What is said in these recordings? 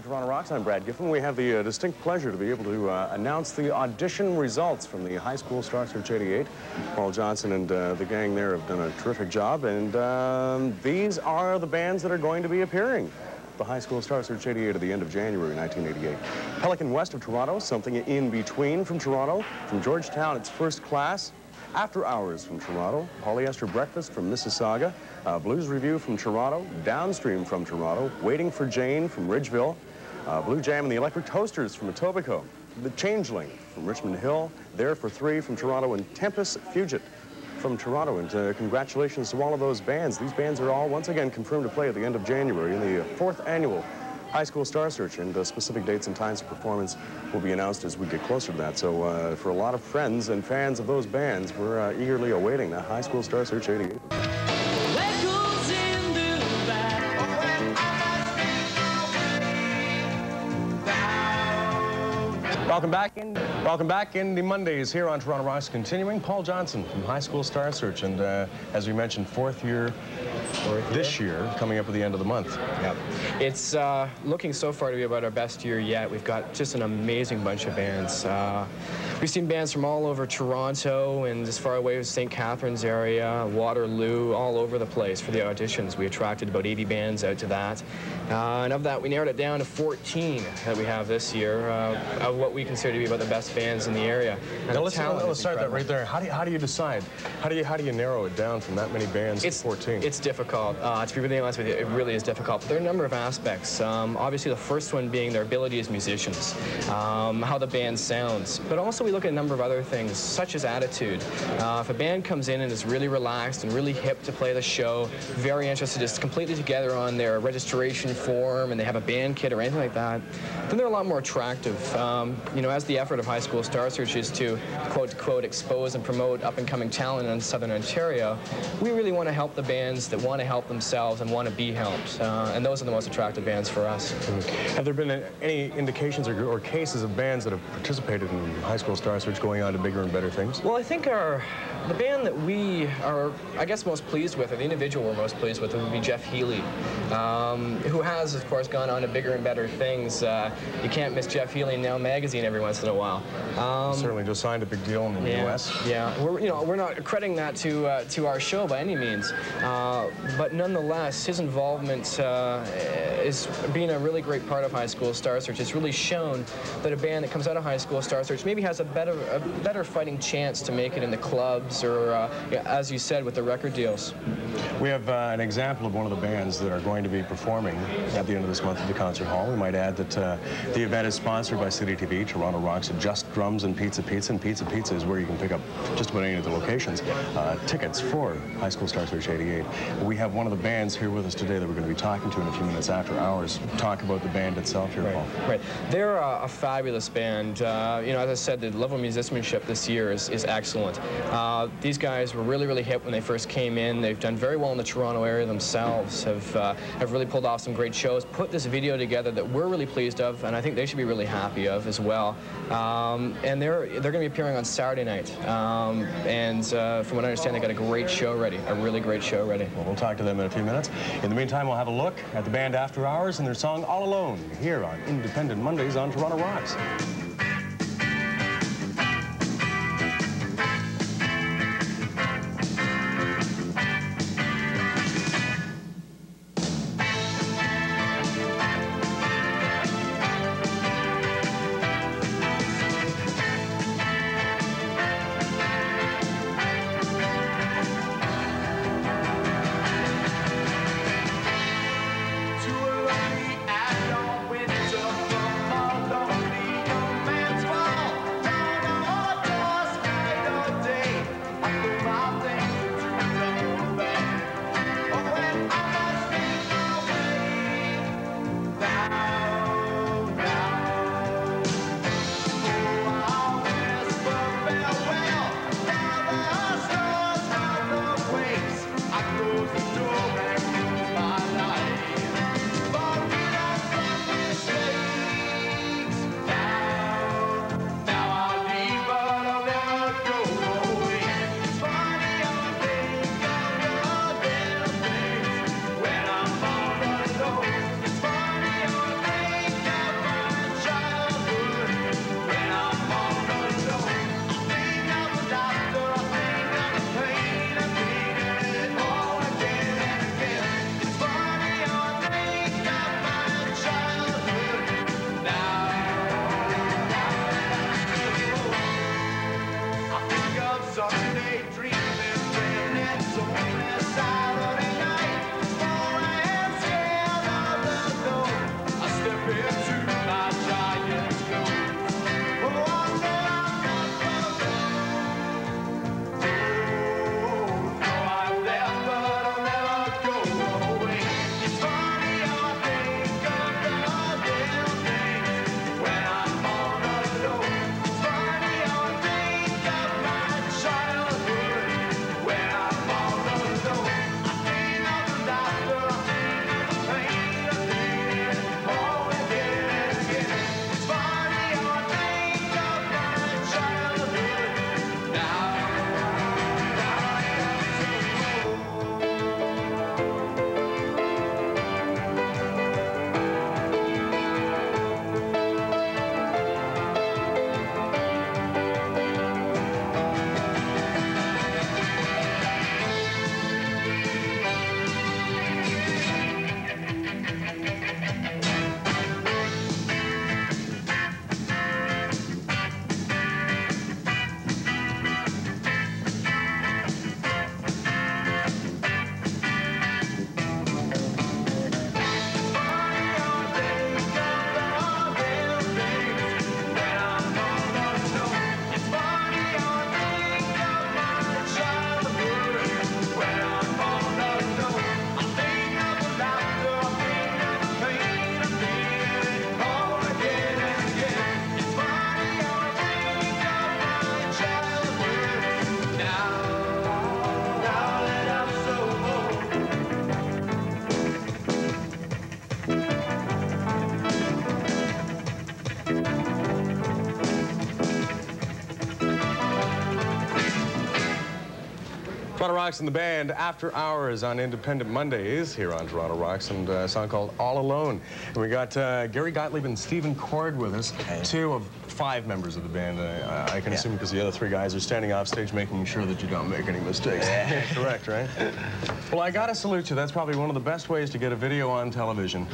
from Toronto Rocks. I'm Brad Giffen. We have the distinct pleasure to be able to announce the audition results from the High School Star Search 88. Paul Johnston and the gang there have done a terrific job, and these are the bands that are going to be appearing. The High School Star Search 88 at the end of January 1988. Pelican west of Toronto, something in between from Toronto. From Georgetown, it's First Class. After Hours from Toronto, Poliester Breakfast from Mississauga, Blues Revue from Toronto, Downstream from Toronto, Waiting for Jane from Ridgeville, Blue Jam and the Electric Toasters from Etobicoke, The Changling from Richmond Hill, There for Three from Toronto, and Tempus Fugit from Toronto. And congratulations to all of those bands. These bands are all once again confirmed to play at the end of January in the 4th annual High School Star Search, and specific dates and times of performance will be announced as we get closer to that. So for a lot of friends and fans of those bands, we're eagerly awaiting the High School Star Search 88. Welcome back in the Mondays here on Toronto Rocks. Continuing, Paul Johnston from High School Star Search, and as we mentioned, fourth year this year, coming up at the end of the month. Yep. It's looking so far to be about our best year yet. We've got just an amazing bunch of bands. We've seen bands from all over Toronto and as far away as St. Catharines area, Waterloo, all over the place for the auditions. We attracted about 80 bands out to that. And of that, we narrowed it down to 14 that we have this year of what we consider to be about the best bands in the area. And now let's start that right there. How do you decide? How do you narrow it down from that many bands to 14? It's difficult. To be really honest with you, it really is difficult. But there are a number of aspects. Obviously, the first one being their ability as musicians, how the band sounds. But also, we look at a number of other things, such as attitude. If a band comes in and is really relaxed and really hip to play the show, very interested, just completely together on their registration form, and they have a band kit or anything like that, then they're a lot more attractive. You know, as the effort of High School Star Search is to, quote, expose and promote up-and-coming talent in Southern Ontario, we really want to help the bands that want to help themselves and want to be helped. And those are the most attractive bands for us. Have there been any indications or cases of bands that have participated in High School Star Search going on to bigger and better things? Well, I think the band that we are, I guess, most pleased with, or the individual we're most pleased with, would be Jeff Healy, who has, of course, gone on to bigger and better things. You can't miss Jeff Healy in Now Magazine every once in a while. Certainly just signed a big deal in the U.S. Yeah, we're not crediting that to our show by any means, but nonetheless, his involvement is being a really great part of High School Star Search. It's really shown that a band that comes out of High School Star Search maybe has a better fighting chance to make it in the clubs or, as you said, with the record deals. We have an example of one of the bands that are going to be performing at the end of this month at the concert hall. We might add that the event is sponsored by City TV, Toronto Rocks, and Just Drums and Pizza Pizza, and Pizza Pizza is where you can pick up just about any of the locations. Tickets for High School Star Search 88. We have one of the bands here with us today that we're going to be talking to in a few minutes after hours. Talk about the band itself here, Paul. Right. They're a fabulous band. You know, as I said, the level of musicianship this year is excellent. These guys were really, really hip when they first came in. They've done very well in the Toronto area themselves, have really pulled off some great shows, put this video together that we're really pleased of, and I think they should be really happy of as well. And they're going to be appearing on Saturday night. And from what I understand, they got a great show ready, a really great show ready. Well, we'll talk to them in a few minutes. In the meantime, we'll have a look at the band After Hours and their song All Alone here on Independent Mondays on Toronto Rocks. Toronto Rocks and the band After Hours on Independent Mondays here on Toronto Rocks, and a song called All Alone. And we got Gary Gottlieb and Stephen Cord with us, two of 5 members of the band. I can assume because the other 3 guys are standing off stage making sure that you don't make any mistakes. Correct, right? Well, I gotta salute you. That's probably one of the best ways to get a video on television.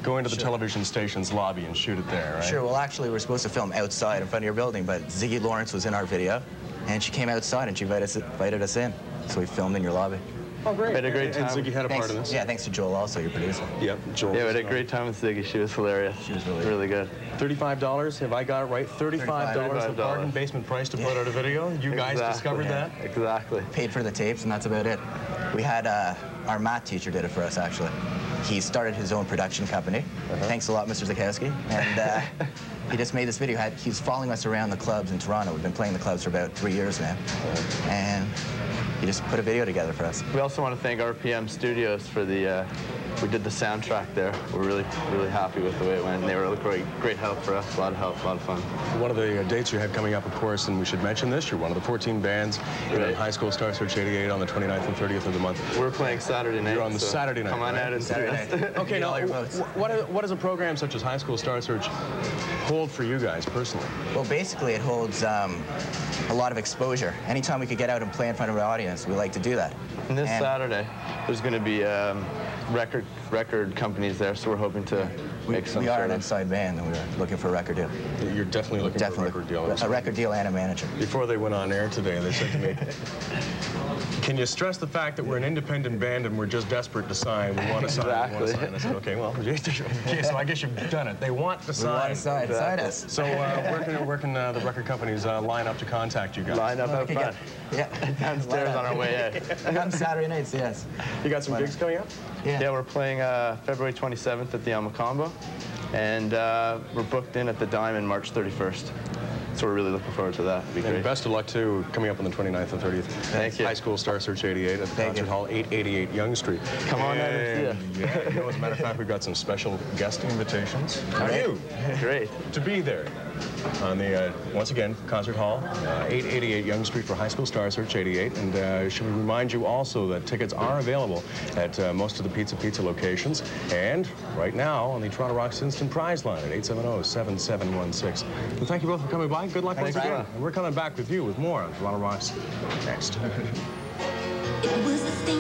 Go into the television station's lobby and shoot it there, right? Sure. Well, actually, we're supposed to film outside in front of your building, but Ziggy Lawrence was in our video, and she came outside and she invited us in. So we filmed in your lobby. Oh, great. We had a great time. And Ziggy had a part of this. Yeah, thanks to Joel also, your producer. Yep, Joel. Yeah, we had a great time with Ziggy. She was hilarious. She was really good. $35, have I got it right? $35, the bargain basement price to put out a video? You guys discovered that? Exactly. Paid for the tapes, and that's about it. We had, our math teacher did it for us, actually. He started his own production company. Thanks a lot, Mr. Zakowski. And he just made this video. He's following us around the clubs in Toronto. We've been playing the clubs for about 3 years now. And he just put a video together for us. We also want to thank RPM Studios for the, we did the soundtrack there. We're really happy with the way it went. And they were a great help for us, a lot of help, a lot of fun. One of the dates you have coming up, of course, and we should mention this, you're one of the 14 bands in High School Star Search 88 on the 29th and 30th of the month. We're playing Saturday night. You're on the Saturday night. Come on out and see us. Okay, now, what does a program such as High School Star Search hold for you guys personally? Well, basically, it holds a lot of exposure. Anytime we could get out and play in front of an audience, we like to do that. And this Saturday, there's going to be record companies there, so we're hoping to make some. We are an inside band, and we're looking for a record deal. You're definitely looking for a record deal. A record deal and a manager. Before they went on air today, they said to me, can you stress the fact that we're an independent band and we're just desperate to sign? We want to sign. Exactly. We want to sign. I said, okay, well, okay, so I guess you've done it. They want to sign. We want to sign. Sign us. So where can the record companies line up to contact you guys? Line up out front. Yeah. Downstairs on our way out. Come Saturday nights, yes. You got some gigs coming up? Yeah, we're playing February 27th at the Combo, and we're booked in at the Diamond March 31st. So we're really looking forward to that. It'd be great. And best of luck, too, coming up on the 29th and 30th. Thank you. High School Star Search 88 at the Concert Hall, 888 Yonge Street. Come on out and see us. Yeah, you know, as a matter of fact, we've got some special guest invitations for you. Great. To be there on the, once again, Concert Hall, 888 Yonge Street for High School Star Search 88. And should we remind you also that tickets are available at most of the Pizza locations. And right now on the Toronto Rocks Instant Prize line at 870-7716. And thank you both for coming by. Good luck once again. And we're coming back with you with more on Toronto Rocks next. It was a thing.